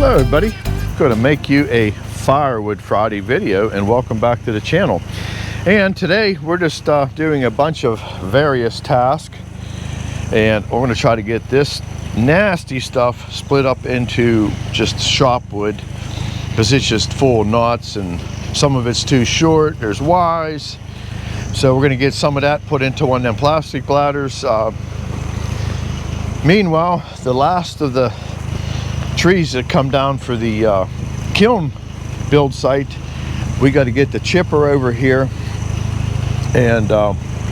Hello everybody, going to make you a Firewood Friday video and welcome back to the channel. And today we're just doing a bunch of various tasks, and we're going to try to get this nasty stuff split up into just shop wood, because it's just full of knots and some of it's too short, there's Y's. So we're going to get some of that put into one of them plastic bladders. Meanwhile, the last of the trees that come down for the kiln build site, we got to get the chipper over here, and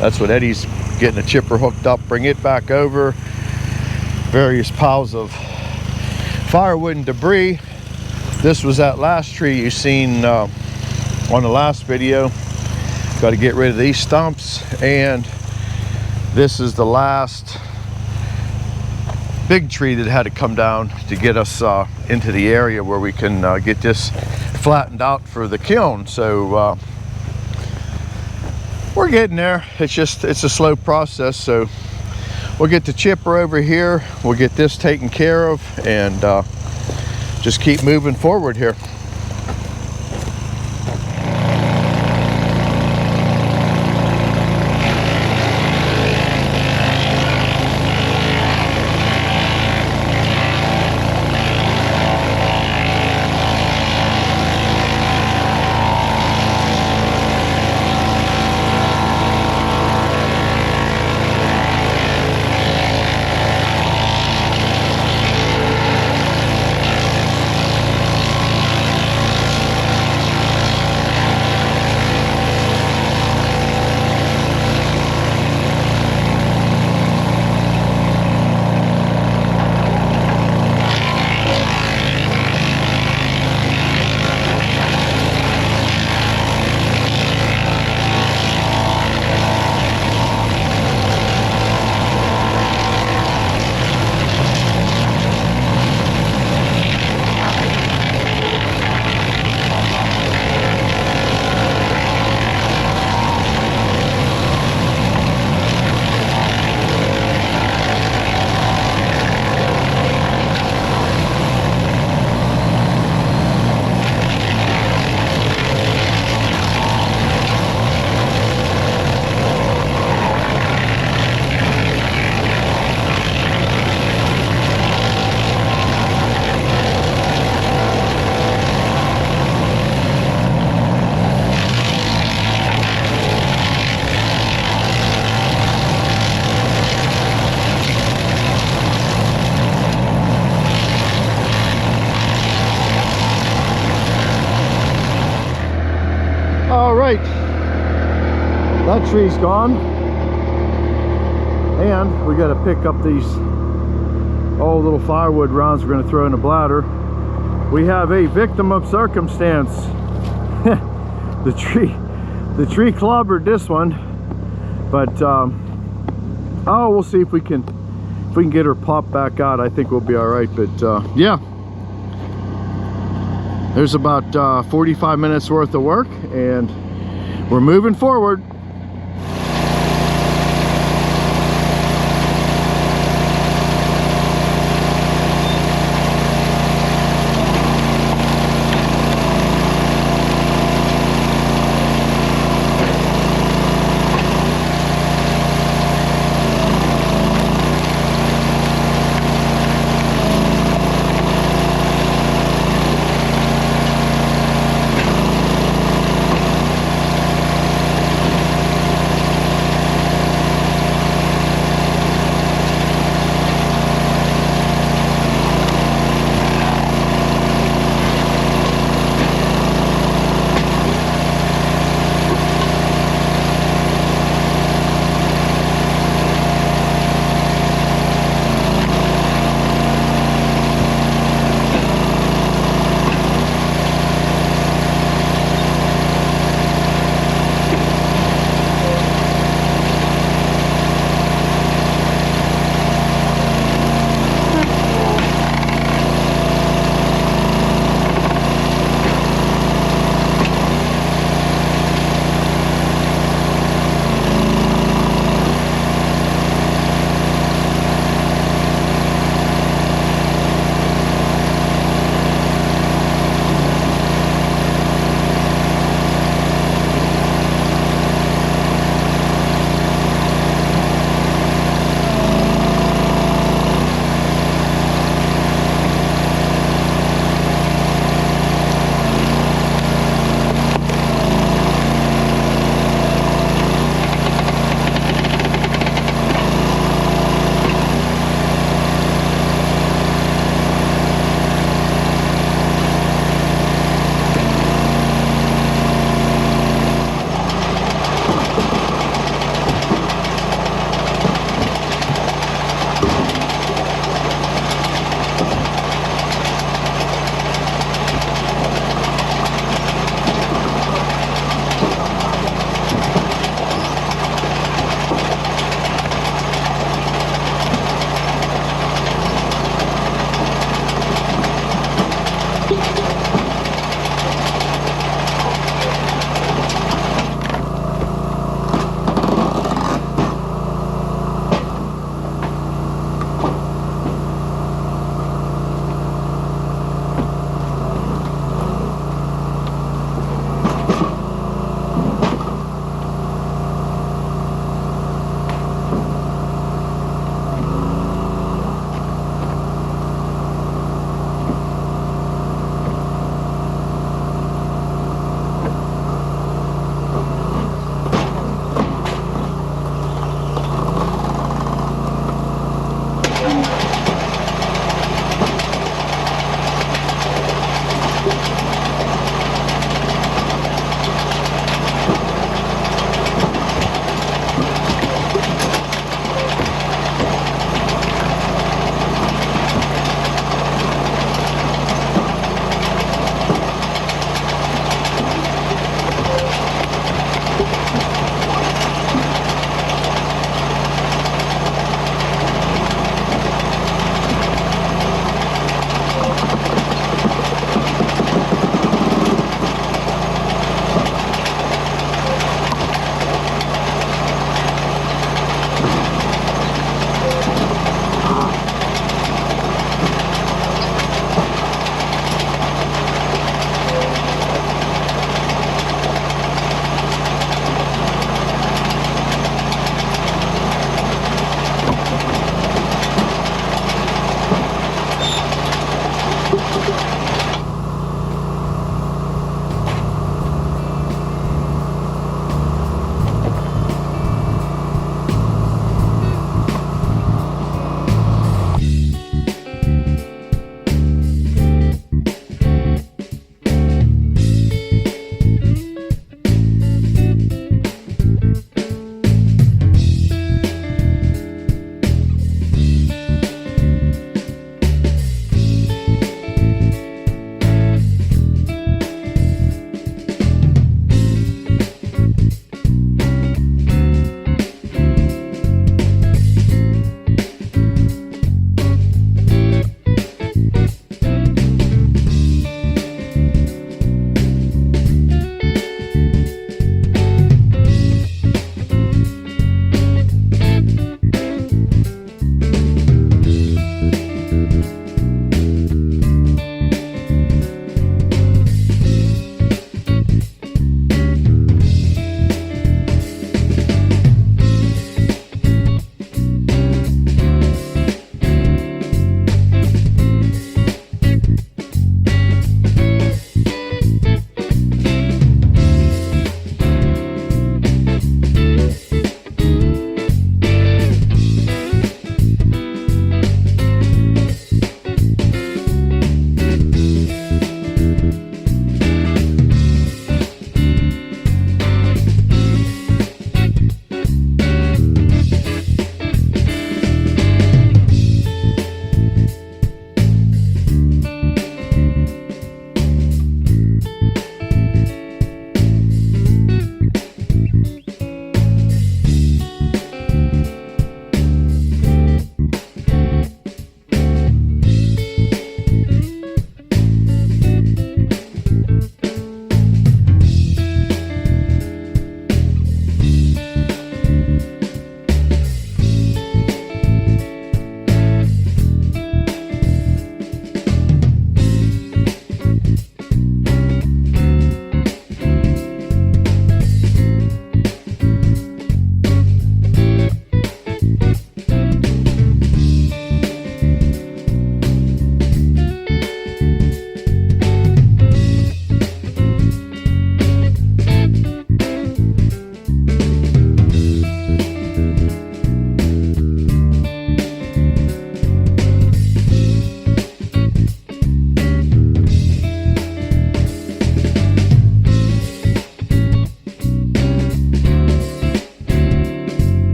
that's what Eddie's getting, the chipper hooked up, bring it back over. Various piles of firewood and debris. This was that last tree you seen on the last video. Got to get rid of these stumps, and this is the last big tree that had to come down to get us into the area where we can get this flattened out for the kiln. So we're getting there. It's a slow process. So we'll get the chipper over here, we'll get this taken care of, and just keep moving forward here. All right, that tree's gone, and we got to pick up these old little firewood rounds we're going to throw in the bladder. We have a victim of circumstance. the tree clobbered this one, but oh, we'll see if we can get her popped back out. I think we'll be all right. But yeah, there's about 45 minutes worth of work, and we're moving forward.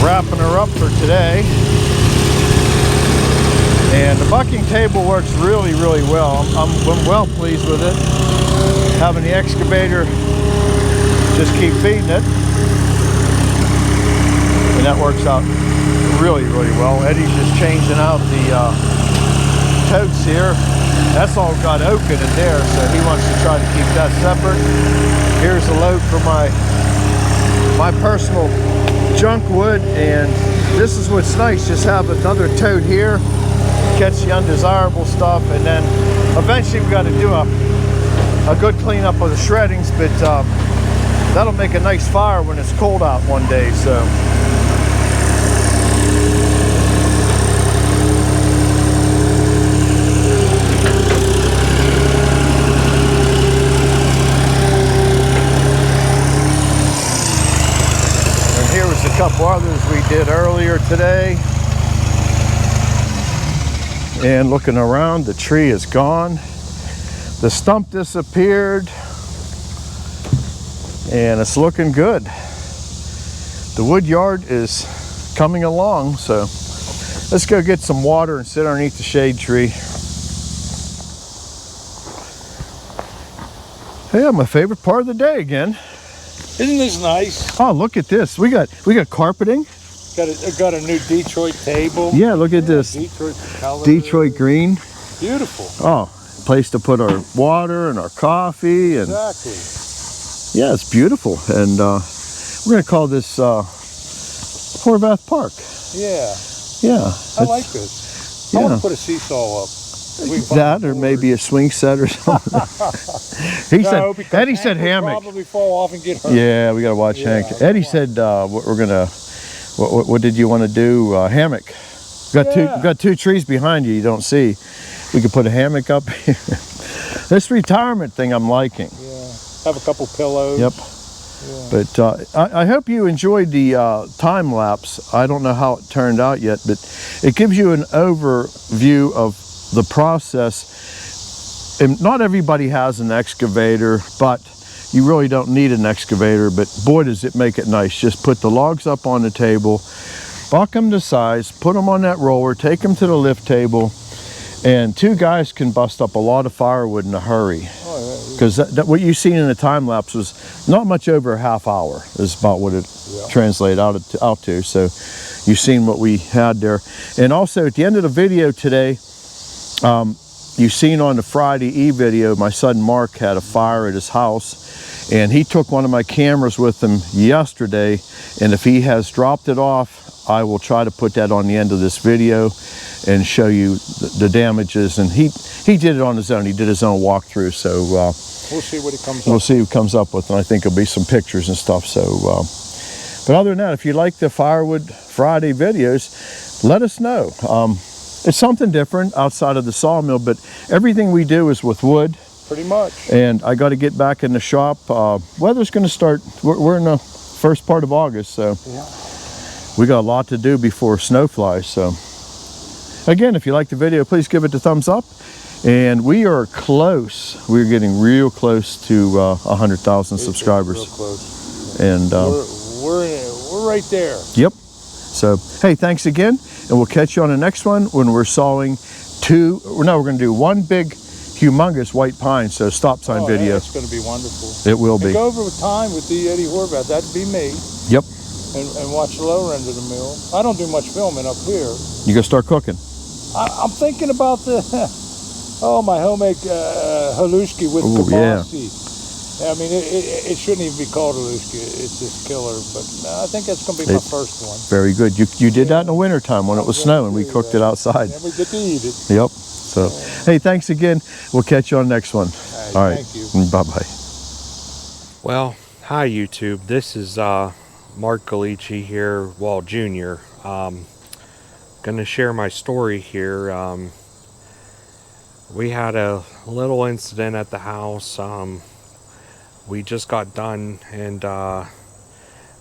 wrapping her up for today. And the bucking table works really, really well. I'm well pleased with it. Having the excavator just keep feeding it, and that works out really, really well. Eddie's just changing out the totes here. That's all got oak in it there, so he wants to try to keep that separate. Here's a load for my personal junk wood, and this is what's nice, just have another tote here, catch the undesirable stuff, and then eventually we got to do a good cleanup of the shreddings, but that'll make a nice fire when it's cold out one day. So and here was a couple others we did earlier today. And looking around, the tree is gone. The stump disappeared, and it's looking good. The wood yard is coming along, so let's go get some water and sit underneath the shade tree. Yeah, my favorite part of the day again. Isn't this nice? Oh, look at this. We got carpeting. Got a new Detroit table. Yeah, look at this. Detroit green. Beautiful. Oh, place to put our water and our coffee, and exactly. Yeah, it's beautiful. And we're gonna call this Horvath Park. Yeah. Yeah. I like this. Yeah. I want to put a seesaw up. That, or maybe a swing set or something. Eddie said hammock. Probably fall off and get hurt. Yeah, we gotta watch Hank. Eddie said we're gonna. What did you want to do? Hammock. We got two trees behind you. You don't see. We could put a hammock up here. This retirement thing I'm liking. Yeah. Have a couple pillows. Yep. Yeah. But I hope you enjoyed the time lapse. I don't know how it turned out yet, but it gives you an overview of the process. And not everybody has an excavator, but you really don't need an excavator. But boy, does it make it nice. Just put the logs up on the table, buck them to size, put them on that roller, take them to the lift table, and two guys can bust up a lot of firewood in a hurry. Because what you've seen in the time lapse was not much over a half hour is about what it translated out to. So you've seen what we had there. And also at the end of the video today, you've seen on the Friday Eve video, my son Mark had a fire at his house, and he took one of my cameras with him yesterday, and if he has dropped it off, I will try to put that on the end of this video and show you the damages. And he did it on his own. He did his own walkthrough, so we'll see what he comes up with. We'll see what comes up with, and I think there'll be some pictures and stuff. So but other than that, if you like the Firewood Friday videos, let us know. It's something different outside of the sawmill, but everything we do is with wood. Pretty much. And I got to get back in the shop. Weather's going to start. We're in the first part of August, so we got a lot to do before snow flies. So again, if you like the video, please give it a thumbs up. And we are close. We're getting real close to 100,000 subscribers. Real close. And we're right there. Yep. So hey, thanks again, and we'll catch you on the next one when we're sawing we're going to do one big humongous white pine, so stop sign video. It's going to be wonderful. It will be. Go over with time with the Eddie Horvath. That'd be me. Yep. And watch the lower end of the mill. I don't do much filming up here. You gonna start cooking? I'm thinking about my homemade halushki with kibasi. I mean, it shouldn't even be called halushki. It's just killer. But I think that's going to be my first one. Very good. You did that in the wintertime when it was snowing. We cooked it outside. And we get to eat it. Yep. So, hey, thanks again. We'll catch you on the next one. All right. Thank you. Bye-bye. Well, hi, YouTube. This is Mark Galici here, Jr. Going to share my story here. We had a little incident at the house. We just got done, and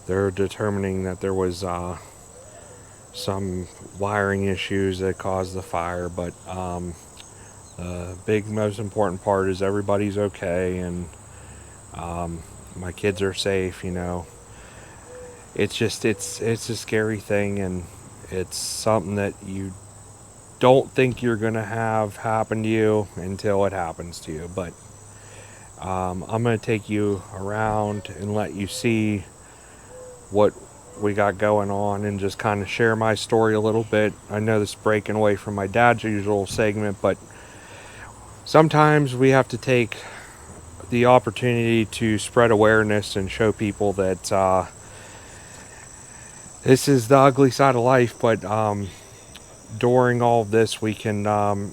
they're determining that there was some wiring issues that caused the fire, but the most important part is everybody's okay, and my kids are safe, you know. it's a scary thing, and it's something that you don't think you're gonna have happen to you until it happens to you. But I'm gonna take you around and let you see what we got going on and just kind of share my story a little bit. I know this is breaking away from my dad's usual segment, but sometimes we have to take the opportunity to spread awareness and show people that this is the ugly side of life, but during all of this, we can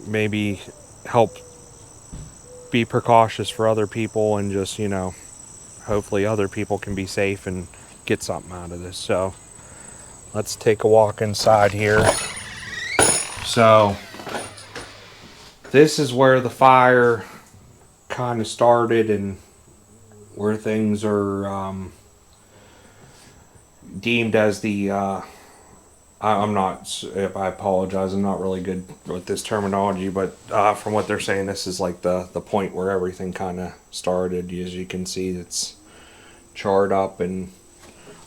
maybe help be precautious for other people, and just, hopefully other people can be safe and get something out of this. So let's take a walk inside here. So this is where the fire kind of started, and where things are deemed as the I apologize, I'm not really good with this terminology, but from what they're saying, this is like the point where everything kind of started. As you can see, it's charred up and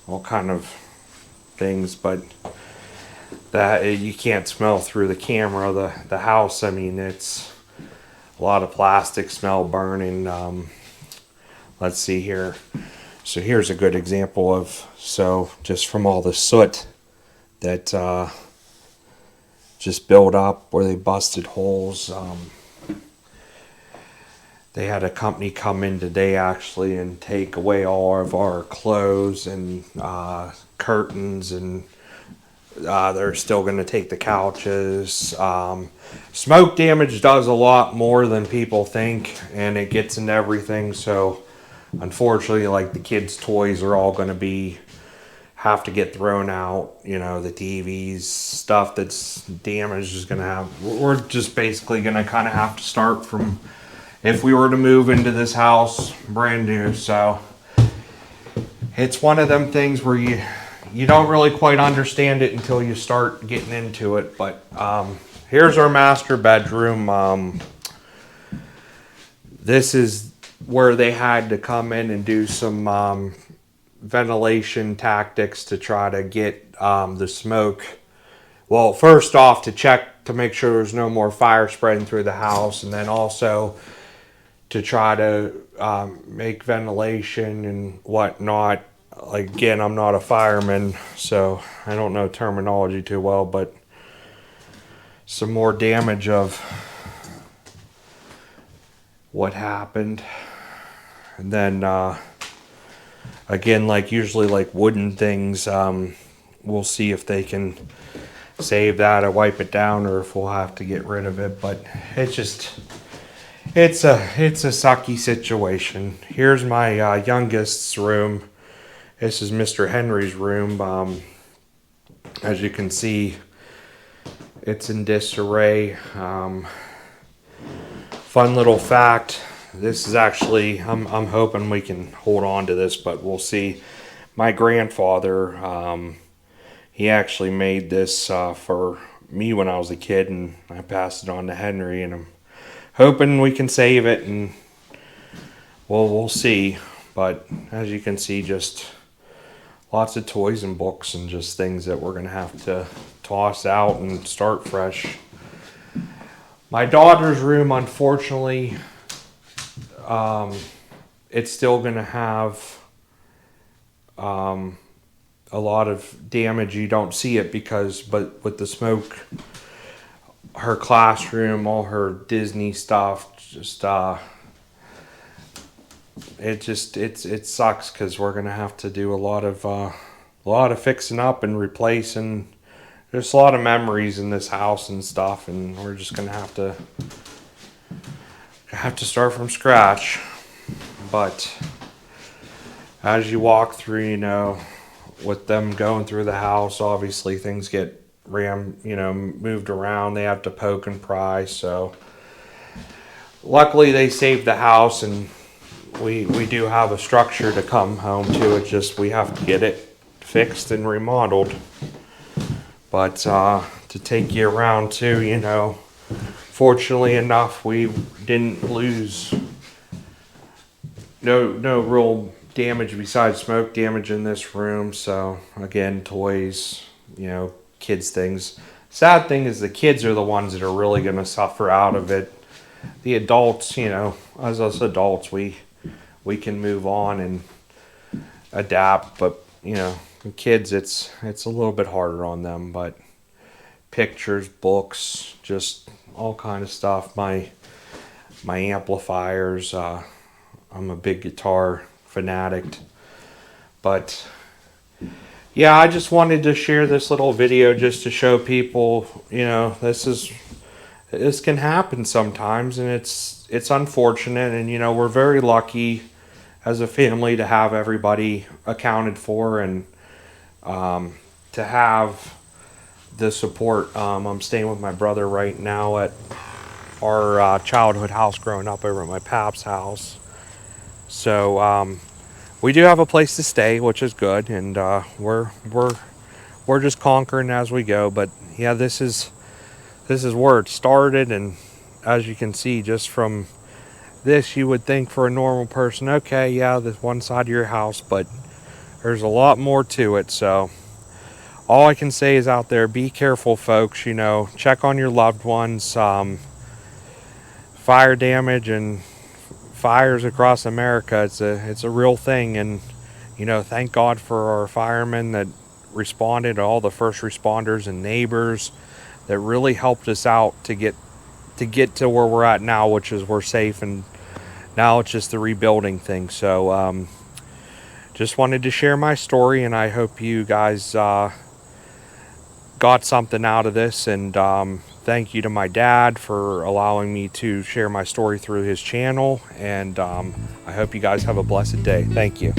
all kind of things, but that you can't smell through the camera the house. I mean, it's a lot of plastic smell burning. Let's see here. So here's a good example of, so just from all the soot that just built up where they busted holes. They had a company come in today actually and take away all of our clothes and curtains, and they're still going to take the couches. Smoke damage does a lot more than people think, and it gets into everything. So unfortunately, like, the kids' toys are all going to have to get thrown out. The TVs, stuff that's damaged is going to have, we're just basically going to kind of have to start from if we were to move into this house brand new. So it's one of them things where you don't really quite understand it until you start getting into it. But here's our master bedroom. This is where they had to come in and do some ventilation tactics to try to get the smoke. Well, first off, to check to make sure there's no more fire spreading through the house, and then also to try to make ventilation and whatnot. Again, I'm not a fireman, so I don't know terminology too well, but some more damage of what happened. And then again, usually wooden things, we'll see if they can save that or wipe it down, or if we'll have to get rid of it. But it's a sucky situation. Here's my youngest's room. This is Mr. Henry's room. As you can see, it's in disarray. Fun little fact. This is actually, I'm hoping we can hold on to this, but we'll see. My grandfather, he actually made this for me when I was a kid, and I passed it on to Henry, and I'm hoping we can save it, and we'll see. But as you can see, just lots of toys and books and just things that we're going to have to toss out and start fresh. My daughter's room, unfortunately, it's still going to have a lot of damage. You don't see it but with the smoke, her classroom, all her Disney stuff, just it sucks, because we're gonna have to do a lot of fixing up and replacing. There's a lot of memories in this house and stuff, and we're just gonna have to start from scratch. But as you walk through, with them going through the house, obviously things get moved around. They have to poke and pry. So luckily they saved the house, and we do have a structure to come home to. It's just we have to get it fixed and remodeled. But to take you around too, fortunately enough, we didn't lose no real damage besides smoke damage in this room. So again, toys, you know, kids things. Sad thing is the kids are the ones that are really going to suffer out of it. The adults, you know, as us adults, we can move on and adapt, but you know, the kids, it's a little bit harder on them. But pictures, books, just all kind of stuff. My amplifiers. I'm a big guitar fanatic, but yeah, I just wanted to share this little video just to show people, you know, this can happen sometimes, and it's unfortunate, and you know, we're very lucky as a family to have everybody accounted for, and to have the support. I'm staying with my brother right now at our childhood house growing up over at my pap's house. So we do have a place to stay, which is good, and we're just conquering as we go. But yeah, this is where it started, and as you can see just from this, you would think for a normal person, okay, yeah, this one side of your house, but there's a lot more to it. So all I can say is out there, be careful, folks. You know, check on your loved ones. Fire damage and fires across America, it's a real thing, and you know, thank God for our firemen that responded, all the first responders and neighbors that really helped us out to get to where we're at now, which is we're safe, and now it's just the rebuilding thing. So just wanted to share my story, and I hope you guys got something out of this, and thank you to my dad for allowing me to share my story through his channel, and I hope you guys have a blessed day. Thank you.